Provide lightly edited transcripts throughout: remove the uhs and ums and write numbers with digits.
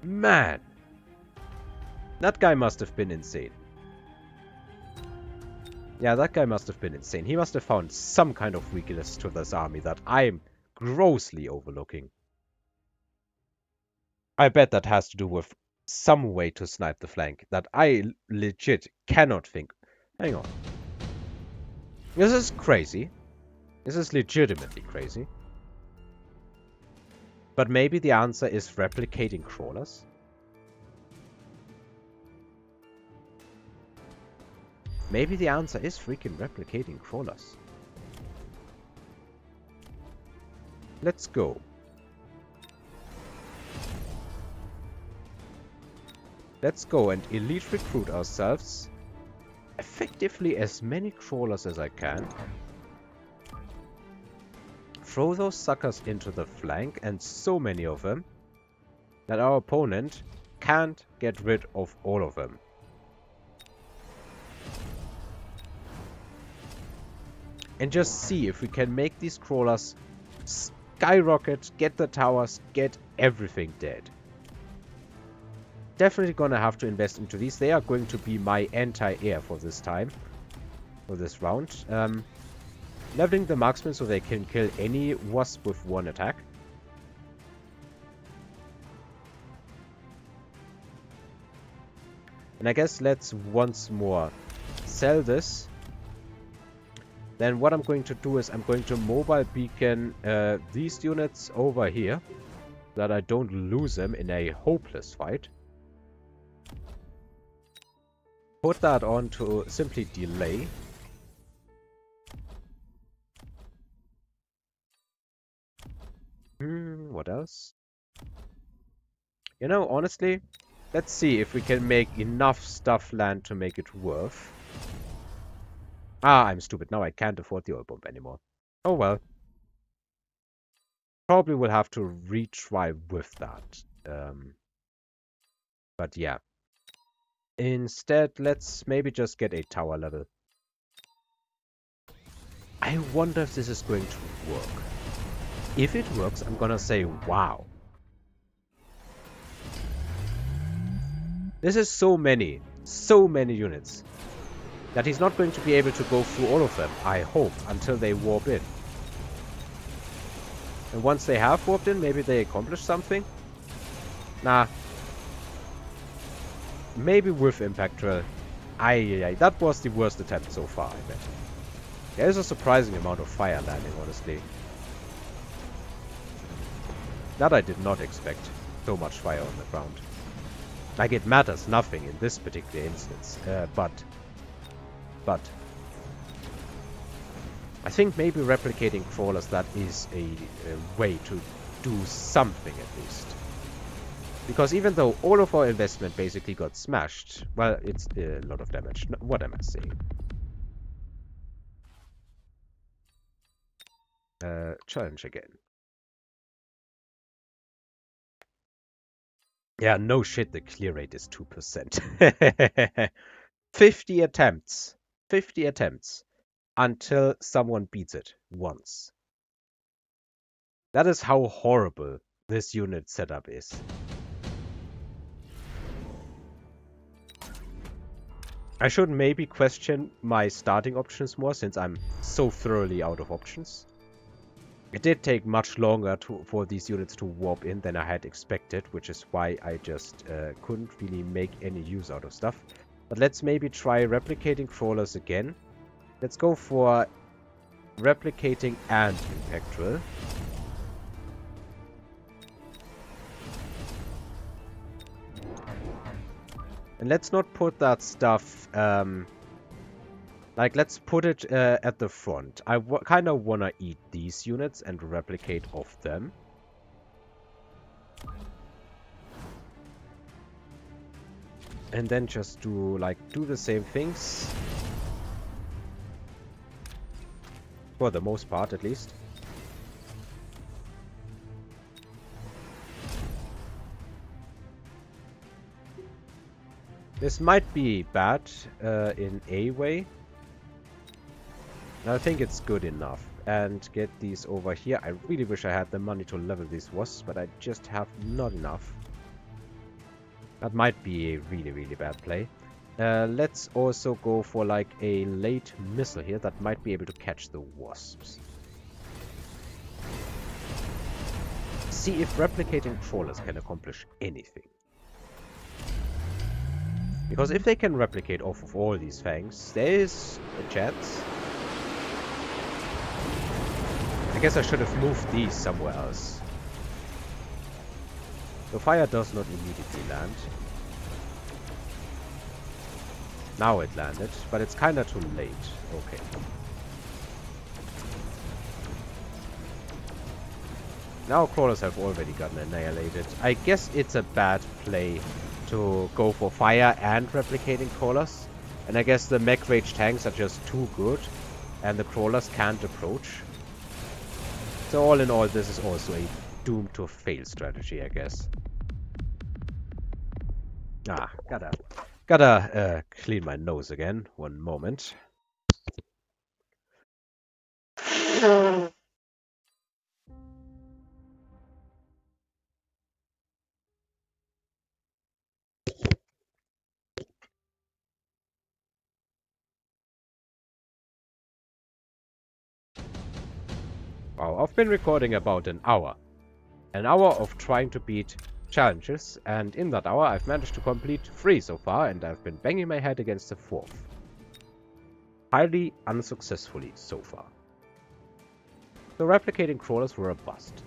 Man! That guy must have been insane. Yeah, that guy must have been insane. He must have found some kind of weakness to this army that I'm grossly overlooking. I bet that has to do with some way to snipe the flank that I legit cannot think. Hang on. This is crazy. This is legitimately crazy. But maybe the answer is replicating crawlers? Maybe the answer is freaking replicating crawlers. Let's go. Let's go and elite recruit ourselves effectively as many crawlers as I can. Throw those suckers into the flank, and so many of them that our opponent can't get rid of all of them. And just see if we can make these crawlers skyrocket, get the towers, get everything dead. Definitely gonna have to invest into these. They are going to be my anti-air for this time. For this round. Leveling the marksmen so they can kill any wasp with one attack. And I guess let's once more sell this. Then what I'm going to do is I'm going to mobile beacon these units over here. So that I don't lose them in a hopeless fight. Put that on to simply delay. What else? You know, honestly, let's see if we can make enough stuff land to make it worth. Ah, I'm stupid. Now I can't afford the oil bomb anymore. Oh well. Probably will have to retry with that. But yeah. Instead, let's maybe just get a tower level. I wonder if this is going to work. If it works, I'm gonna say, wow. This is so many units, that he's not going to be able to go through all of them, I hope, until they warp in. And once they have warped in, maybe they accomplish something? Nah. Maybe with impact drill. That was the worst attempt so far, I bet. There's a surprising amount of fire landing, honestly. That I did not expect. So much fire on the ground. Like, it matters nothing in this particular instance. But I think maybe replicating crawlers, that is a way to do something at least. Because even though all of our investment basically got smashed, well, it's a lot of damage. What am I saying? Challenge again. Yeah, no shit, the clear rate is 2%. 50 attempts. 50 attempts. Until someone beats it once. That is how horrible this unit setup is. I should maybe question my starting options more, since I'm so thoroughly out of options. It did take much longer for these units to warp in than I had expected, which is why I just couldn't really make any use out of stuff. But let's maybe try replicating crawlers again. Let's go for replicating and impact drill. And let's not put that stuff, like, let's put it at the front. I kind of want to eat these units and replicate off them. And then just do the same things. For the most part, at least. This might be bad in a way. I think it's good enough. And get these over here. I really wish I had the money to level these wasps, but I just have not enough. That might be a really, really bad play. Let's also go for like a late missile here that might be able to catch the wasps. See if replicating trawlers can accomplish anything. Because if they can replicate off of all these fangs, there is a chance. I guess I should have moved these somewhere else. The fire does not immediately land. Now it landed, but it's kinda too late. Okay. Now crawlers have already gotten annihilated. I guess it's a bad play to go for fire and replicating crawlers. And I guess the mech rage tanks are just too good. And the crawlers can't approach. So all in all, this is also a doomed to fail strategy, I guess. Ah, gotta clean my nose again. One moment. Wow, I've been recording about an hour. An hour of trying to beat challenges, and in that hour I've managed to complete 3 so far, and I've been banging my head against the 4th. Highly unsuccessfully so far. The replicating crawlers were a bust.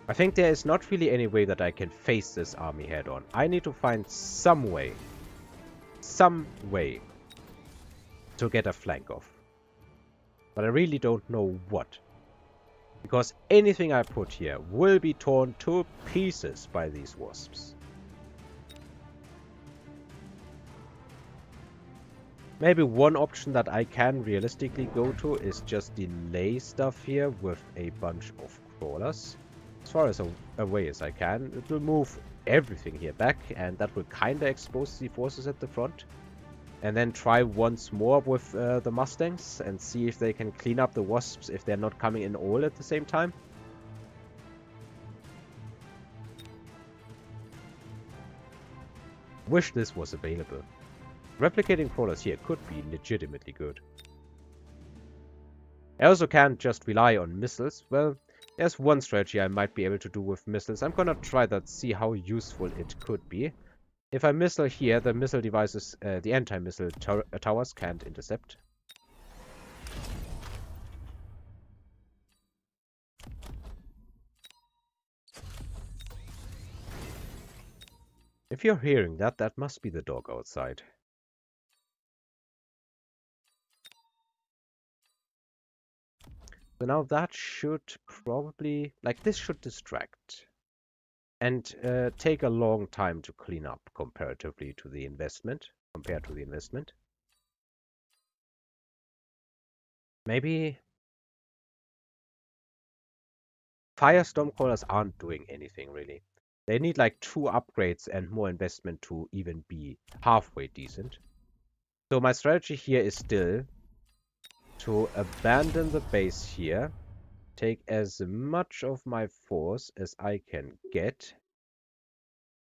I think there is not really any way that I can face this army head on. I need to find some way to get a flank off. But I really don't know what. Because anything I put here will be torn to pieces by these wasps. Maybe one option that I can realistically go to is just delay stuff here with a bunch of crawlers. As far as away as I can. It will move everything here back, and that will kinda expose the forces at the front. And then try once more with the Mustangs and see if they can clean up the wasps if they're not coming in all at the same time. Wish this was available. Replicating crawlers here could be legitimately good. I also can't just rely on missiles. Well, there's one strategy I might be able to do with missiles. I'm gonna try that, see how useful it could be. If I missile here, the missile devices, the anti-missile towers can't intercept. If you're hearing that, that must be the dog outside. So now that should probably, like, this should distract. And take a long time to clean up comparatively to the investment. Compared to the investment. Maybe fire stormcrawlers aren't doing anything really. They need like 2 upgrades and more investment to even be halfway decent. So my strategy here is still to abandon the base here. Take as much of my force as I can get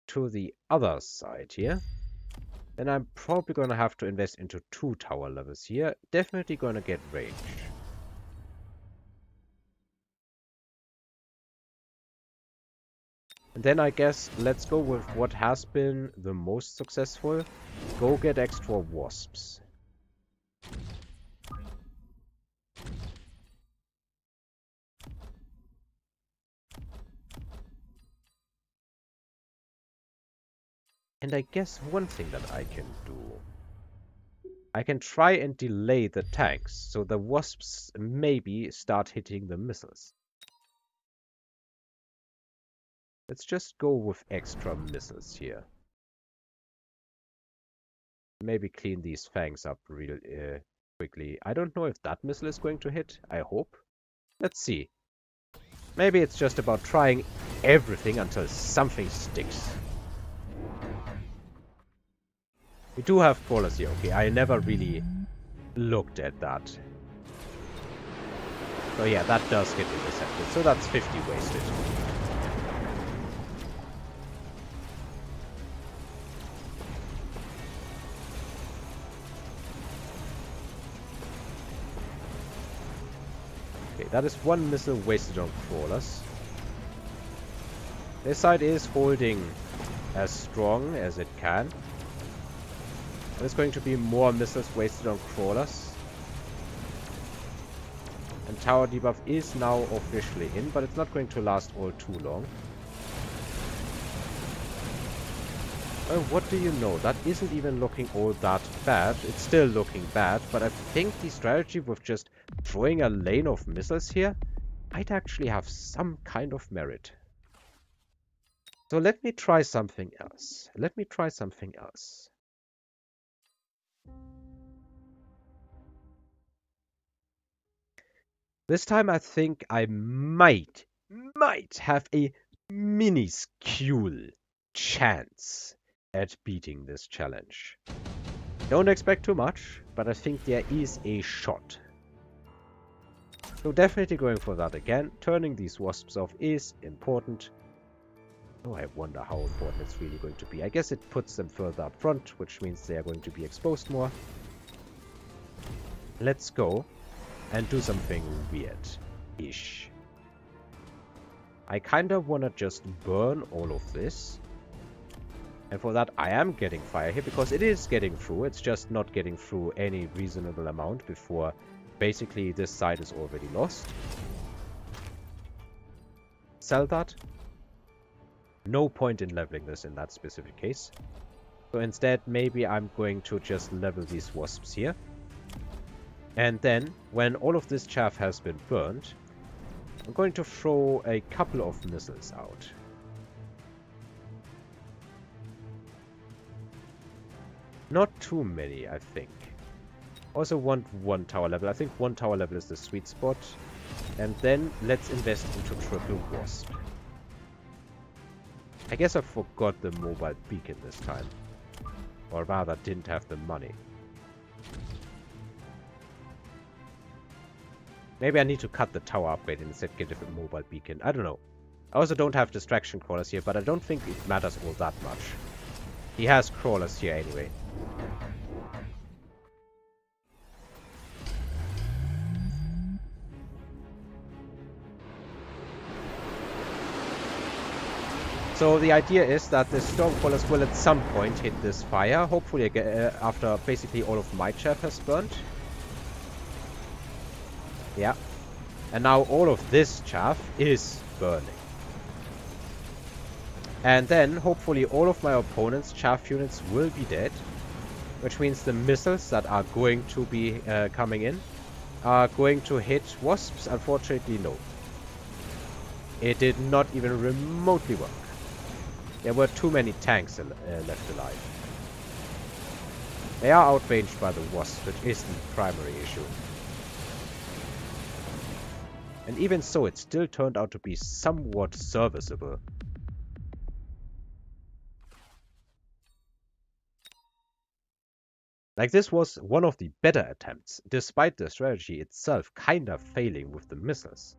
to the other side here. Then I'm probably going to have to invest into 2 tower levels here. Definitely going to get range. And then I guess let's go with what has been the most successful. Go get extra wasps. And I guess one thing that I can do, I can try and delay the tanks, so the wasps maybe start hitting the missiles. Let's just go with extra missiles here. Maybe clean these fangs up real quickly. I don't know if that missile is going to hit. I hope. Let's see. Maybe it's just about trying everything until something sticks. We do have crawlers here. Okay, I never really looked at that. So yeah, that does get intercepted. So that's 50 wasted. Okay, that is one missile wasted on crawlers. This side is holding as strong as it can. There's going to be more missiles wasted on crawlers. And tower debuff is now officially in, but it's not going to last all too long. Oh, what do you know? That isn't even looking all that bad. It's still looking bad, but I think the strategy with just throwing a lane of missiles here might actually have some kind of merit. So let me try something else. Let me try something else. This time I think I might have a minuscule chance at beating this challenge. Don't expect too much, but I think there is a shot. So definitely going for that again. Turning these wasps off is important. Oh, I wonder how important it's really going to be. I guess it puts them further up front, which means they are going to be exposed more. Let's go and do something weird-ish. I kind of want to just burn all of this. And for that, I am getting fire here, because it is getting through. It's just not getting through any reasonable amount before basically this side is already lost. Sell that. No point in leveling this in that specific case. So instead, maybe I'm going to just level these wasps here. And then, when all of this chaff has been burned, I'm going to throw a couple of missiles out. Not too many, I think. Also want one tower level. I think one tower level is the sweet spot. And then let's invest into triple wasp. I guess I forgot the mobile beacon this time. Or rather, didn't have the money. Maybe I need to cut the tower upgrade and instead get a mobile beacon. I don't know. I also don't have distraction crawlers here, but I don't think it matters all that much. He has crawlers here anyway. So the idea is that the Stormcrawlers will at some point hit this fire, hopefully after basically all of my chaff has burned. Yeah. And now all of this chaff is burning. And then hopefully all of my opponent's chaff units will be dead. Which means the missiles that are going to be coming in are going to hit wasps. Unfortunately, no. It did not even remotely work. There were too many tanks left alive. They are outranged by the wasps, which is the primary issue. And even so, it still turned out to be somewhat serviceable. Like, this was one of the better attempts, despite the strategy itself kind of failing with the missiles.